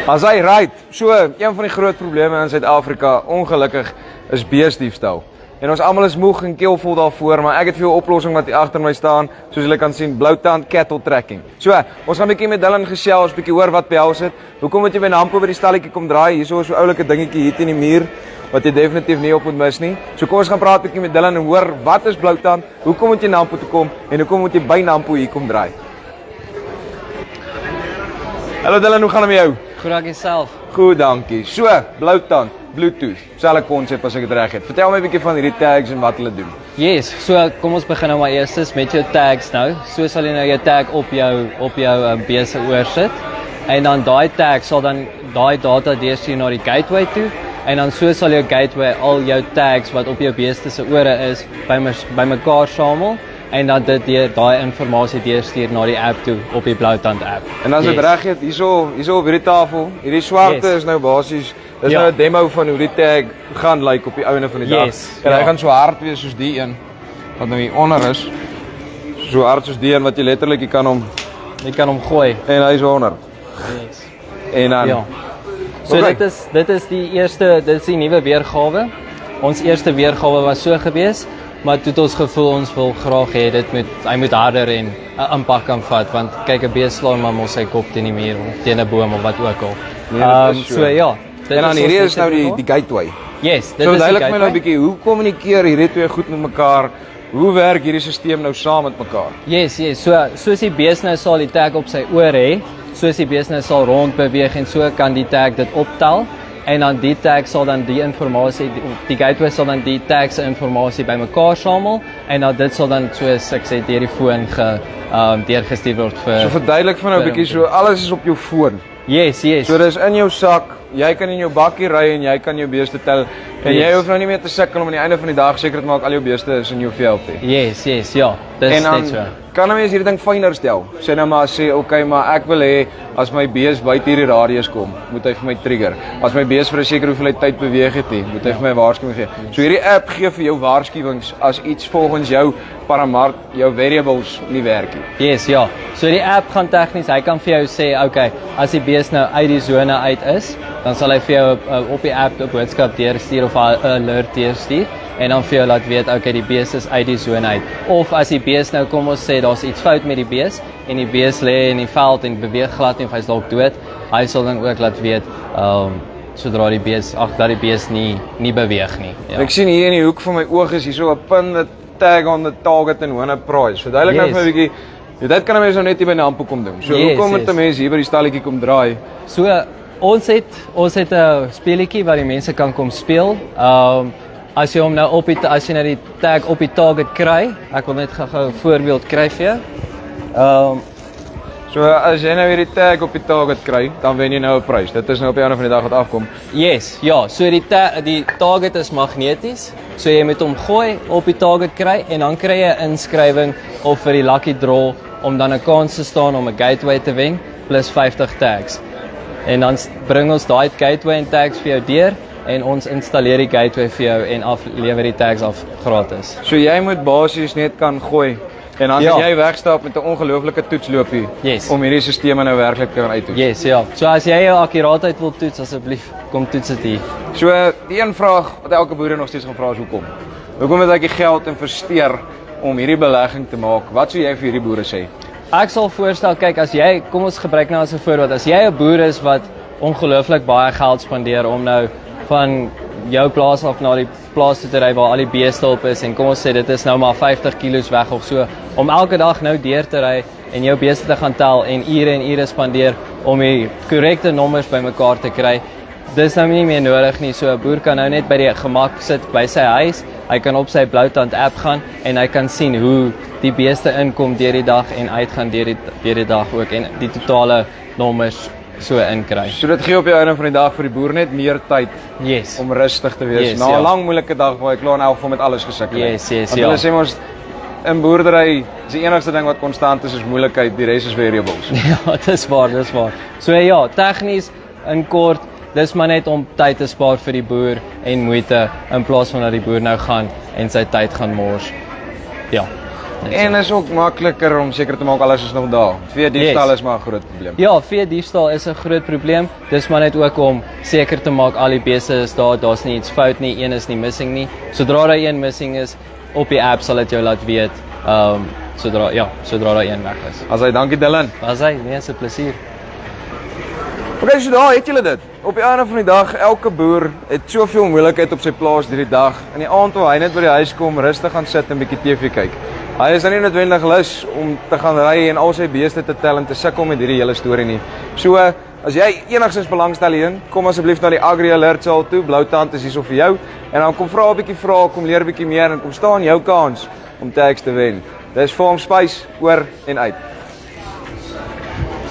As hy right, so een van die groot probleme in Suid-Afrika, ongelukkig, is beesdiefstal. En ons almal is moeg en keelvol daarvoor, maar ek het vir 'n oplossing wat hier agter my staan, soos julle kan sien, Bloutand cattle tracking. So, ons gaan 'n bietjie met Dylan gesels, bietjie hoor wat behels dit. Hoekom moet jy by Nampo by die stalletjie kom draai? Hierso is so 'n oulike dingetjie hier teen die muur wat jy definitief nie op moet mis nie. So kom ons gaan praat 'n bietjie met Dylan en hoor wat is Bloutand? Hoekom moet jy Nampo toe kom en hoekom moet jy by Nampo hier kom draai? Hallo Dylan, hoe gaan dit met jou? Goed, dank jezelf. Goed, dankie. So, Bloutand, Bluetooth, selfe konsep as ek dit reg het. Vertel my 'n bietjie van hierdie tags en wat hulle doen. Yes, so kom ons begin nou maar eers met jou tags nou. So sal jy nou jou tag op jou bees se oor sit. En dan daai tag sal dan daai data deurstuur na die gateway toe. En dan so sal jou gateway al jou tags wat op jou beeste se ore is bymekaar samel. En dan dit daai inligting deurstuur na die app toe op die Bloutand app. En as ek reg het, hierso op hierdie tafel, hierdie swarte is nou basies, dis nou 'n demo van hoe die tag gaan lyk op die einde van die dag. En hy gaan so hard wees soos die een wat nou hier onder is. So hard soos die een wat jy letterlik jy kan hom gooi en hy's onder. Yes. En dan So dit is dit is die nuwe weergawe. Ons eerste weergawe was so gewees. Maar toe het ons gevoel ons wil graag hê hy moet harder en 'n impak kan vat, want kyk 'n bees slaan maar mos sy kop teen die muur of teen 'n boom of wat ook al. So ja. En dan hierdie is nou die gateway. Yes, dit so is die duidelik my nou 'n gateway. bietjie, hoe kommunikeer hierdie twee goed met mekaar? Hoe werk hierdie stelsel nou saam met mekaar? Yes, so soos die bees nou sal die tag op sy oor hê, soos die bees nou sal rond beweeg en so kan die tag dit optel. En dan die tag sal dan die gateway sal dan die tag se inligting bymekaar samel en dan dit sal dan soos ek sê deur die foon deurgestuur word vir. So verduidelik vir nou 'n bietjie, so alles is op jou foon. Yes. So dis in jou sak, jy kan in jou bakkie ry en jy kan jou beeste tel en jy hoef nou nie meer te sukkel om aan die einde van die dag seker te maak al jou beeste is in jou veld nie. Yes, ja. Dis net so. Kan nou mens hierdie ding fyner stel. Sê nou maar okay, maar ek wil hê as my bees buite hierdie radius kom, moet hy vir my trigger. As my bees vir 'n sekere hoeveelheid tyd beweeg het, moet hy vir my 'n waarskuwing gee. So hierdie app gee vir jou waarskuwings as iets volgens jou paramart, jou variables nie werk nie. Yes, ja. So die app gaan tegnies, hy kan vir jou sê, okay, as die bees nou uit die sone uit is, dan sal hy vir jou op die app 'n boodskap deurstuur of 'n alert deurstuur. En dan vir jou laat weet, okay, die bees is uit die sone uit. Of as die bees nou, kom ons sê, daar's iets fout met die bees, en die bees lê in die veld en beweeg glad nie, of hy's dalk dood, hy sal dan ook laat weet, sodra die bees nie beweeg nie. Ja. Ek sien hier in die hoek van my oog is hier so 'n pin, 'n tag on the target en win a prize. Verduidelik nou vir my 'n bietjie, dit kan 'n mens nou net hier by Nampo kom doen. So hoekom moet 'n mens hier by die stalletjie kom draai? So ons het 'n speletjie waar die mense kan kom speel. As jy hom nou as jy nou die tag op die target kry, ek wil net gou 'n voorbeeld kry vir jou. So as jy nou hierdie tag op die target kry, dan wen jy nou 'n prys. Dit is nou op die einde van die dag wat afkom. Yes, ja, so die target is magneties. So jy moet hom gooi, op die target kry en dan kry jy 'n inskrywing of vir die lucky draw om dan 'n kans te staan om 'n gateway te wen plus 50 tags. En dan bring ons daai gateway en tags vir jou deur. En ons installeer die gateway vir jou en lewer die tags af gratis. So jy moet basies net kan gooi en dan kan jy wegstap met 'n ongelooflike toetsloopie om hierdie stelsel nou werklik te kan uittoets. Yes, ja. So as jy jou akkuraatheid wil toets, asseblief kom toets dit hier. So die een vraag wat elke boer nog steeds gaan vra is hoekom? Hoekom het ek die geld investeer om hierdie belegging te maak? Wat sou jy vir hierdie boere sê? Ek sal voorstel, kyk, as jy, kom ons gebruik nou as 'n voorbeeld, as jy 'n boer is wat ongelooflik baie geld spandeer om nou van jou plaas af na die plaas toe te ry waar al die beeste op is en kom ons sê dit is nou maar 50 kilos weg of so, om elke dag nou deur te ry en jou beeste te gaan tel en ure spandeer om die korrekte nommers bymekaar te kry. Dis nou nie meer nodig nie, so 'n boer kan nou net by die gemak sit by sy huis, hy kan op sy Bloutand app gaan en hy kan sien hoe die beeste inkom deur die dag en uitgaan deur die dag ook en die totale nommers so inkry. So dit gee op die einde van die dag vir die boer net meer tyd om rustig te wees. Na 'n lang moeilike dag waar hy klaar in elk geval met alles gesukkel het. Want hulle sê mos in boerdery is die enigste ding wat konstant is moeilikheid, die res is variables. Ja, dis waar. So ja, tegnies in kort, dis maar net om tyd te spaar vir die boer en moeite in plaas van dat die boer nou gaan en sy tyd gaan mors. Ja. En is ook makliker om seker te maak alles is nog daar. Vee diefstal is maar 'n groot probleem. Ja, vee diefstal is 'n groot probleem. Dis maar net ook om seker te maak al die beeste is daar, daar's nie iets fout nie, een is nie missing nie. Sodra daar een missing is, op die app sal dit jou laat weet. Sodra daar een weg is. As hy dankie Dylan. Was hy? Nee, is 'n plesier. Okay, so daar het julle dit. Op die einde van die dag, elke boer het soveel moeilikheid op sy plaas hierdie dag. In die aand toe hy net by die huis kom, rustig gaan sit en 'n bietjie TV kyk. Hy is dan nie noodwendig lus om te gaan ry en al sy beeste te tel en te sukkel met hierdie hele storie nie. So, as jy enigstens belangstel hierin, kom asseblief na die Agri Alert saal toe. Bloutand is hierso vir jou en dan kom vra 'n bietjie vrae, kom leer 'n bietjie meer en kom staan jou kans om tags te wen. Dis Farm Spice oor en uit.